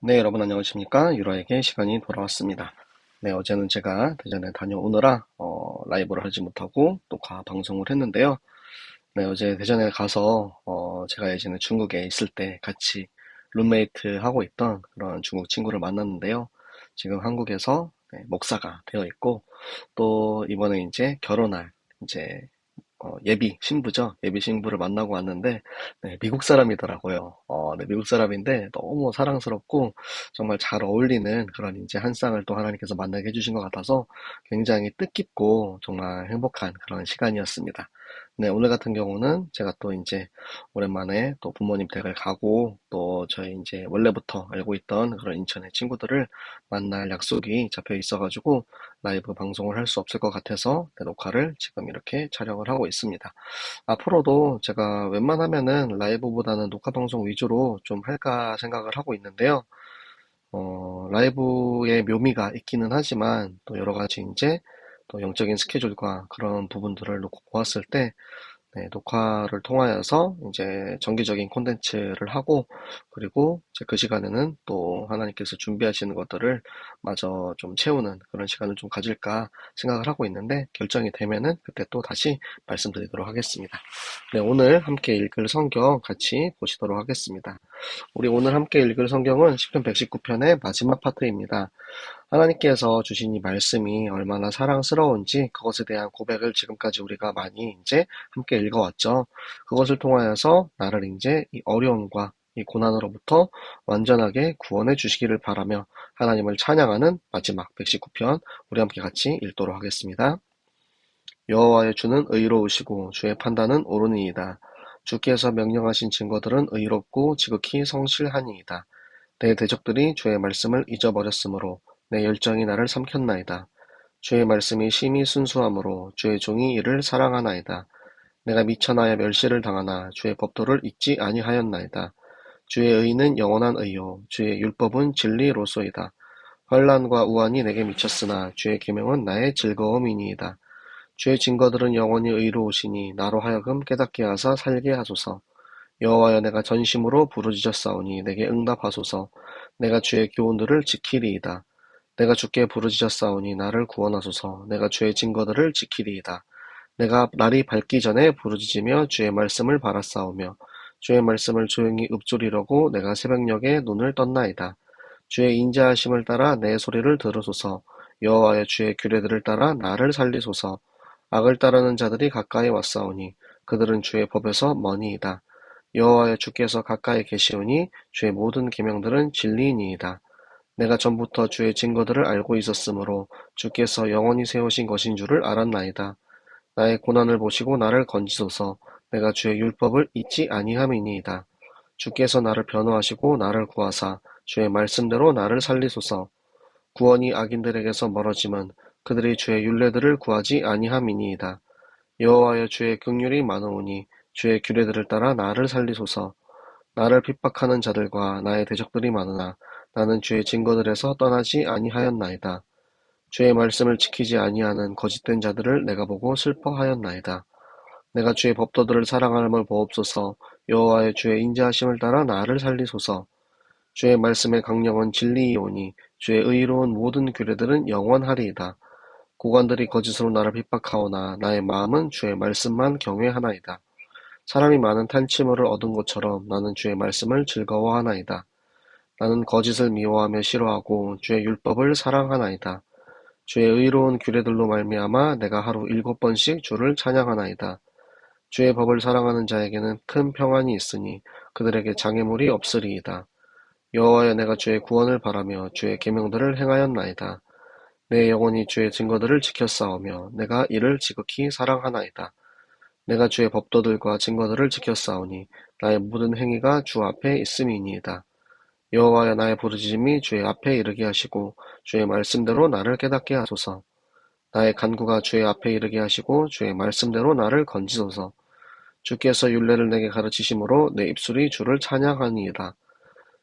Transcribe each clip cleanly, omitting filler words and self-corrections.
네, 여러분 안녕하십니까? 유라에게 시간이 돌아왔습니다. 네, 어제는 제가 대전에 다녀오느라 라이브를 하지 못하고 녹화 방송을 했는데요. 네, 어제 대전에 가서 제가 예전에 중국에 있을 때 같이 룸메이트 하고 있던 그런 중국 친구를 만났는데요. 지금 한국에서 목사가 되어 있고 또 이번에 이제 결혼할 이제 예비 신부죠. 예비 신부를 만나고 왔는데, 네, 미국 사람이더라고요. 네, 미국 사람인데 너무 사랑스럽고 정말 잘 어울리는 그런 이제 한 쌍을 또 하나님께서 만나게 해주신 것 같아서 굉장히 뜻깊고 정말 행복한 그런 시간이었습니다. 네, 오늘 같은 경우는 제가 또 이제 오랜만에 또 부모님 댁을 가고 또 저희 이제 원래부터 알고 있던 그런 인천의 친구들을 만날 약속이 잡혀 있어가지고 라이브 방송을 할 수 없을 것 같아서 녹화를 지금 이렇게 촬영을 하고 있습니다. 앞으로도 제가 웬만하면은 라이브보다는 녹화 방송 위주로 좀 할까 생각을 하고 있는데요. 라이브의 묘미가 있기는 하지만 또 여러 가지 이제 또 영적인 스케줄과 그런 부분들을 놓고 보았을 때 네, 녹화를 통하여서 이제 정기적인 콘텐츠를 하고 그리고 이제 그 시간에는 또 하나님께서 준비하시는 것들을 마저 좀 채우는 그런 시간을 좀 가질까 생각을 하고 있는데 결정이 되면은 그때 또 다시 말씀드리도록 하겠습니다. 네, 오늘 함께 읽을 성경 같이 보시도록 하겠습니다. 우리 오늘 함께 읽을 성경은 시편 119편의 마지막 파트입니다. 하나님께서 주신 이 말씀이 얼마나 사랑스러운지 그것에 대한 고백을 지금까지 우리가 많이 이제 함께 읽어왔죠. 그것을 통하여서 나를 이제 이 어려움과 이 고난으로부터 완전하게 구원해 주시기를 바라며 하나님을 찬양하는 마지막 119편 우리 함께 같이 읽도록 하겠습니다. 여호와의 주는 의로우시고 주의 판단은 옳으니이다. 주께서 명령하신 증거들은 의롭고 지극히 성실하니이다. 내 대적들이 주의 말씀을 잊어버렸으므로 내 열정이 나를 삼켰나이다. 주의 말씀이 심히 순수하므로 주의 종이 이를 사랑하나이다. 내가 미천하여 멸시를 당하나 주의 법도를 잊지 아니하였나이다. 주의 의는 영원한 의요 주의 율법은 진리로소이다. 환난과 우환이 내게 미쳤으나 주의 계명은 나의 즐거움이니이다. 주의 증거들은 영원히 의로우시니 나로 하여금 깨닫게 하사 살게 하소서. 여호와여 내가 전심으로 부르짖었사오니 내게 응답하소서. 내가 주의 교훈들을 지키리이다. 내가 주께 부르짖었사오니 나를 구원하소서. 내가 주의 증거들을 지키리이다. 내가 날이 밝기 전에 부르짖으며 주의 말씀을 바라싸우며 주의 말씀을 조용히 읊조리려고 내가 새벽녘에 눈을 떴나이다. 주의 인자하심을 따라 내 소리를 들으소서. 여호와여 주의 규례들을 따라 나를 살리소서. 악을 따르는 자들이 가까이 왔사오니 그들은 주의 법에서 머니이다. 여호와여 주께서 가까이 계시오니 주의 모든 계명들은 진리이니이다. 내가 전부터 주의 증거들을 알고 있었으므로 주께서 영원히 세우신 것인 줄을 알았나이다. 나의 고난을 보시고 나를 건지소서. 내가 주의 율법을 잊지 아니함이니이다. 주께서 나를 변호하시고 나를 구하사 주의 말씀대로 나를 살리소서. 구원이 악인들에게서 멀어짐은 그들이 주의 율례들을 구하지 아니함이니이다. 여호와여 주의 긍휼이 많으오니 주의 규례들을 따라 나를 살리소서. 나를 핍박하는 자들과 나의 대적들이 많으나 나는 주의 증거들에서 떠나지 아니하였나이다. 주의 말씀을 지키지 아니하는 거짓된 자들을 내가 보고 슬퍼하였나이다. 내가 주의 법도들을 사랑함을 보옵소서. 여호와의 주의 인자하심을 따라 나를 살리소서. 주의 말씀의 강령은 진리이오니 주의 의로운 모든 규례들은 영원하리이다. 고관들이 거짓으로 나를 핍박하오나 나의 마음은 주의 말씀만 경외하나이다. 사람이 많은 탄치물을 얻은 것처럼 나는 주의 말씀을 즐거워하나이다. 나는 거짓을 미워하며 싫어하고 주의 율법을 사랑하나이다. 주의 의로운 규례들로 말미암아 내가 하루 7번씩 주를 찬양하나이다. 주의 법을 사랑하는 자에게는 큰 평안이 있으니 그들에게 장애물이 없으리이다. 여호와여 내가 주의 구원을 바라며 주의 계명들을 행하였나이다. 내 영혼이 주의 증거들을 지켰사오며 내가 이를 지극히 사랑하나이다. 내가 주의 법도들과 증거들을 지켰사오니 나의 모든 행위가 주 앞에 있음이니이다. 여호와여 나의 부르짖음이 주의 앞에 이르게 하시고 주의 말씀대로 나를 깨닫게 하소서. 나의 간구가 주의 앞에 이르게 하시고 주의 말씀대로 나를 건지소서. 주께서 율례를 내게 가르치심으로 내 입술이 주를 찬양하니이다.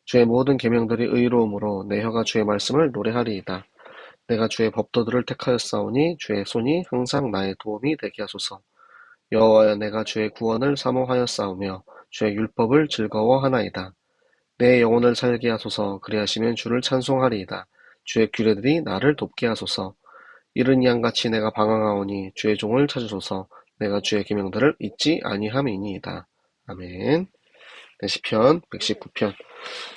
주의 모든 계명들이 의로움으로 내 혀가 주의 말씀을 노래하리이다. 내가 주의 법도들을 택하였사오니 주의 손이 항상 나의 도움이 되게 하소서. 여호와여 내가 주의 구원을 사모하였사오며 주의 율법을 즐거워하나이다. 내 영혼을 살게 하소서. 그리하시면 주를 찬송하리이다. 주의 규례들이 나를 돕게 하소서. 이른 양같이 내가 방황하오니 주의 종을 찾으소서. 내가 주의 계명들을 잊지 아니함이니이다. 아멘. 네, 시편 119편.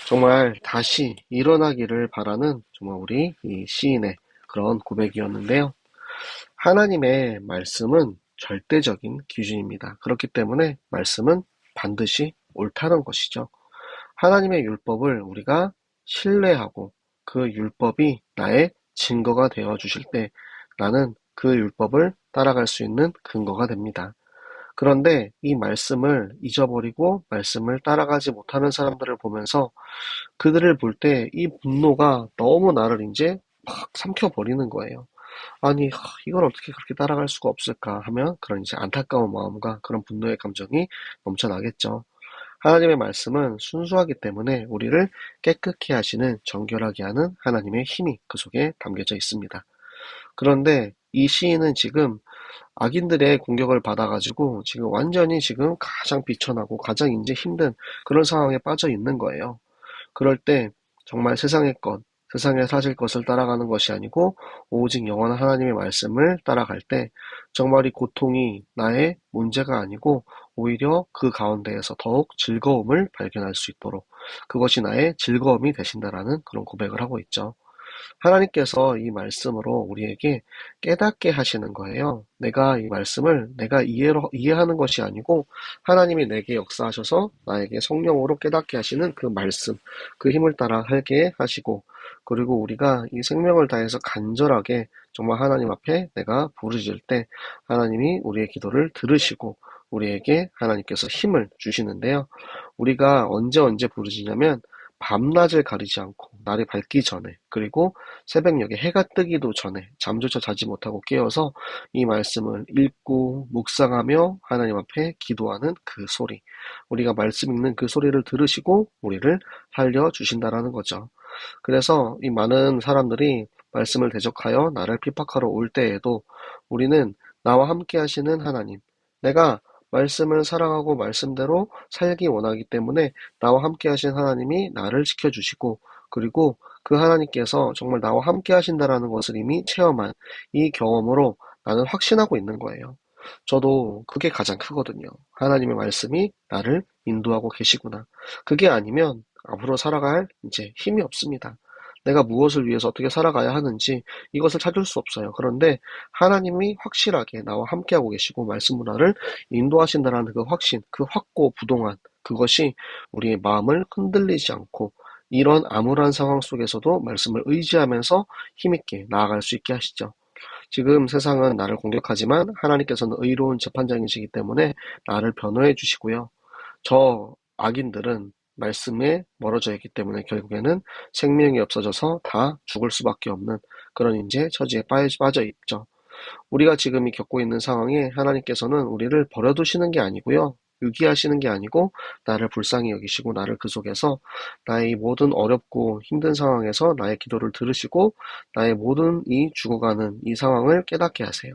정말 다시 일어나기를 바라는 정말 우리 이 시인의 그런 고백이었는데요. 하나님의 말씀은 절대적인 기준입니다. 그렇기 때문에 말씀은 반드시 옳다는 것이죠. 하나님의 율법을 우리가 신뢰하고 그 율법이 나의 증거가 되어 주실 때 나는 그 율법을 따라갈 수 있는 근거가 됩니다. 그런데 이 말씀을 잊어버리고 말씀을 따라가지 못하는 사람들을 보면서 그들을 볼 때 이 분노가 너무 나를 이제 막 삼켜버리는 거예요. 아니, 이걸 어떻게 그렇게 따라갈 수가 없을까 하면 그런 이제 안타까운 마음과 그런 분노의 감정이 넘쳐나겠죠. 하나님의 말씀은 순수하기 때문에 우리를 깨끗게 하시는, 정결하게 하는 하나님의 힘이 그 속에 담겨져 있습니다. 그런데 이 시인은 지금 악인들의 공격을 받아가지고 지금 완전히 지금 가장 비천하고 가장 이제 힘든 그런 상황에 빠져 있는 거예요. 그럴 때 정말 세상의 것, 세상에 사실 것을 따라가는 것이 아니고 오직 영원한 하나님의 말씀을 따라갈 때 정말 이 고통이 나의 문제가 아니고 오히려 그 가운데에서 더욱 즐거움을 발견할 수 있도록 그것이 나의 즐거움이 되신다라는 그런 고백을 하고 있죠. 하나님께서 이 말씀으로 우리에게 깨닫게 하시는 거예요. 내가 이 말씀을 내가 이해하는 것이 아니고 하나님이 내게 역사하셔서 나에게 성령으로 깨닫게 하시는 그 말씀, 그 힘을 따라 살게 하시고 그리고 우리가 이 생명을 다해서 간절하게 정말 하나님 앞에 내가 부르짖을 때 하나님이 우리의 기도를 들으시고 우리에게 하나님께서 힘을 주시는데요. 우리가 언제 부르짖냐면 밤낮을 가리지 않고 날이 밝기 전에 그리고 새벽녘에 해가 뜨기도 전에 잠조차 자지 못하고 깨어서 이 말씀을 읽고 묵상하며 하나님 앞에 기도하는 그 소리 우리가 말씀 읽는 그 소리를 들으시고 우리를 살려주신다라는 거죠. 그래서 이 많은 사람들이 말씀을 대적하여 나를 핍박하러 올 때에도 우리는 나와 함께 하시는 하나님, 내가 말씀을 사랑하고 말씀대로 살기 원하기 때문에 나와 함께 하신 하나님이 나를 지켜주시고 그리고 그 하나님께서 정말 나와 함께 하신다라는 것을 이미 체험한 이 경험으로 나는 확신하고 있는 거예요. 저도 그게 가장 크거든요. 하나님의 말씀이 나를 인도하고 계시구나. 그게 아니면 앞으로 살아갈 이제 힘이 없습니다. 내가 무엇을 위해서 어떻게 살아가야 하는지 이것을 찾을 수 없어요. 그런데 하나님이 확실하게 나와 함께하고 계시고 말씀 문화를 인도하신다라는 그 확신, 그 확고 부동한 그것이 우리의 마음을 흔들리지 않고 이런 암울한 상황 속에서도 말씀을 의지하면서 힘있게 나아갈 수 있게 하시죠. 지금 세상은 나를 공격하지만 하나님께서는 의로운 재판장이시기 때문에 나를 변호해 주시고요. 저 악인들은 말씀에 멀어져 있기 때문에 결국에는 생명이 없어져서 다 죽을 수밖에 없는 그런 이제 처지에 빠져 있죠. 우리가 지금 겪고 있는 상황에 하나님께서는 우리를 버려두시는 게 아니고요. 유기하시는 게 아니고 나를 불쌍히 여기시고 나를 그 속에서 나의 모든 어렵고 힘든 상황에서 나의 기도를 들으시고 나의 모든 이 죽어가는 이 상황을 깨닫게 하세요.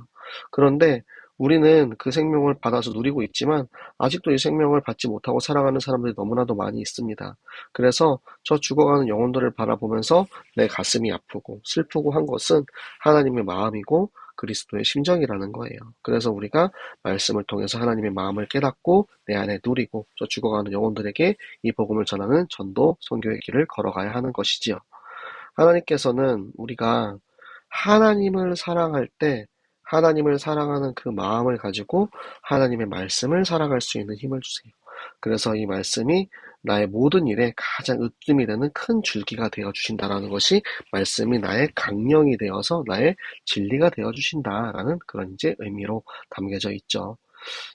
그런데 우리는 그 생명을 받아서 누리고 있지만 아직도 이 생명을 받지 못하고 살아가는 사람들이 너무나도 많이 있습니다. 그래서 저 죽어가는 영혼들을 바라보면서 내 가슴이 아프고 슬프고 한 것은 하나님의 마음이고 그리스도의 심정이라는 거예요. 그래서 우리가 말씀을 통해서 하나님의 마음을 깨닫고 내 안에 누리고 저 죽어가는 영혼들에게 이 복음을 전하는 전도 선교의 길을 걸어가야 하는 것이지요. 하나님께서는 우리가 하나님을 사랑할 때 하나님을 사랑하는 그 마음을 가지고 하나님의 말씀을 살아갈 수 있는 힘을 주세요. 그래서 이 말씀이 나의 모든 일에 가장 으뜸이 되는 큰 줄기가 되어 주신다라는 것이 말씀이 나의 강령이 되어서 나의 진리가 되어 주신다라는 그런 이제 의미로 담겨져 있죠.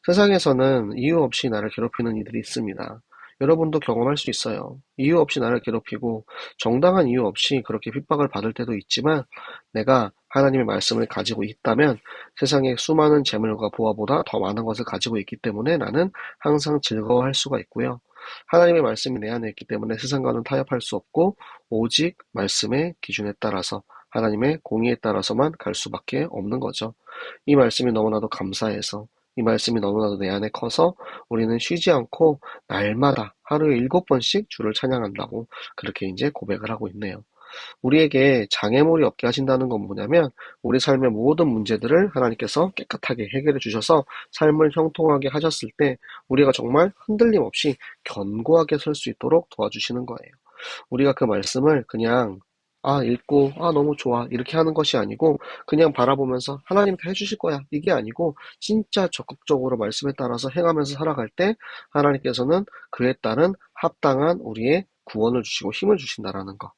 세상에서는 이유 없이 나를 괴롭히는 이들이 있습니다. 여러분도 경험할 수 있어요. 이유 없이 나를 괴롭히고 정당한 이유 없이 그렇게 핍박을 받을 때도 있지만 내가 하나님의 말씀을 가지고 있다면 세상의 수많은 재물과 부하보다 더 많은 것을 가지고 있기 때문에 나는 항상 즐거워할 수가 있고요. 하나님의 말씀이 내 안에 있기 때문에 세상과는 타협할 수 없고 오직 말씀의 기준에 따라서 하나님의 공의에 따라서만 갈 수밖에 없는 거죠. 이 말씀이 너무나도 감사해서 이 말씀이 너무나도 내 안에 커서 우리는 쉬지 않고 날마다 하루에 7번씩 주를 찬양한다고 그렇게 이제 고백을 하고 있네요. 우리에게 장애물이 없게 하신다는 건 뭐냐면 우리 삶의 모든 문제들을 하나님께서 깨끗하게 해결해 주셔서 삶을 형통하게 하셨을 때 우리가 정말 흔들림 없이 견고하게 설 수 있도록 도와주시는 거예요. 우리가 그 말씀을 그냥 읽고 너무 좋아 이렇게 하는 것이 아니고 그냥 바라보면서 하나님 다 해주실 거야 이게 아니고 진짜 적극적으로 말씀에 따라서 행하면서 살아갈 때 하나님께서는 그에 따른 합당한 우리의 구원을 주시고 힘을 주신다라는 거.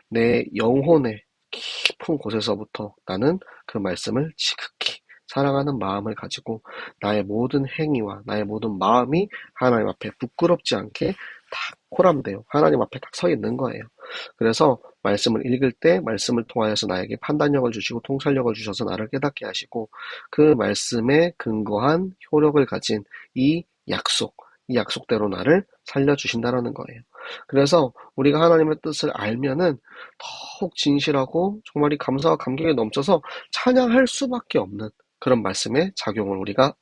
내 영혼의 깊은 곳에서부터 나는 그 말씀을 지극히 사랑하는 마음을 가지고 나의 모든 행위와 나의 모든 마음이 하나님 앞에 부끄럽지 않게 딱 코람되어 하나님 앞에 딱 서 있는 거예요. 그래서 말씀을 읽을 때 말씀을 통하여서 나에게 판단력을 주시고 통찰력을 주셔서 나를 깨닫게 하시고 그 말씀에 근거한 효력을 가진 이 약속대로 나를 살려주신다라는 거예요. 그래서 우리가 하나님의 뜻을 알면은 더욱 진실하고 정말 이 감사와 감격에 넘쳐서 찬양할 수밖에 없는 그런 말씀의 작용을 우리가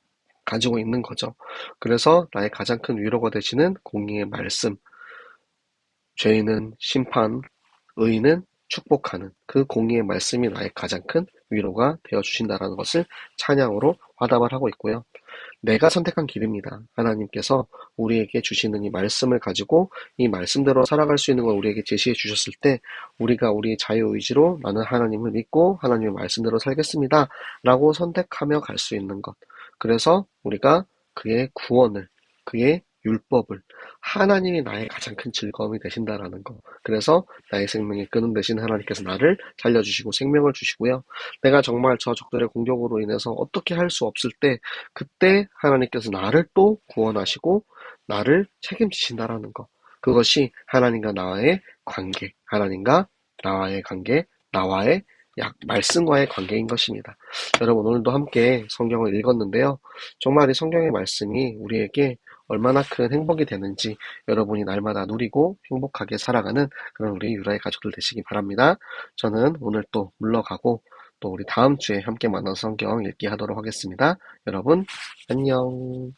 가지고 있는 거죠. 그래서 나의 가장 큰 위로가 되시는 공의의 말씀, 죄인은 심판, 의인은 축복하는 그 공의의 말씀이 나의 가장 큰 위로가 되어주신다는 것을 찬양으로 화답을 하고 있고요. 내가 선택한 길입니다. 하나님께서 우리에게 주시는 이 말씀을 가지고 이 말씀대로 살아갈 수 있는 걸 우리에게 제시해 주셨을 때 우리가 우리의 자유의지로 나는 하나님을 믿고 하나님의 말씀대로 살겠습니다. 라고 선택하며 갈 수 있는 것. 그래서 우리가 그의 구원을, 그의 율법을 하나님이 나의 가장 큰 즐거움이 되신다라는 거. 그래서 나의 생명의 근원 되신 하나님께서 나를 살려주시고 생명을 주시고요. 내가 정말 저 적들의 공격으로 인해서 어떻게 할 수 없을 때 그때 하나님께서 나를 또 구원하시고 나를 책임지신다라는 거. 그것이 하나님과 나의 관계, 하나님과 나와의 관계, 나와의 말씀과의 관계인 것입니다. 여러분 오늘도 함께 성경을 읽었는데요. 정말 이 성경의 말씀이 우리에게 얼마나 큰 행복이 되는지 여러분이 날마다 누리고 행복하게 살아가는 그런 우리 유라의 가족들 되시기 바랍니다. 저는 오늘 또 물러가고 또 우리 다음 주에 함께 만나서 성경 읽기 하도록 하겠습니다. 여러분 안녕.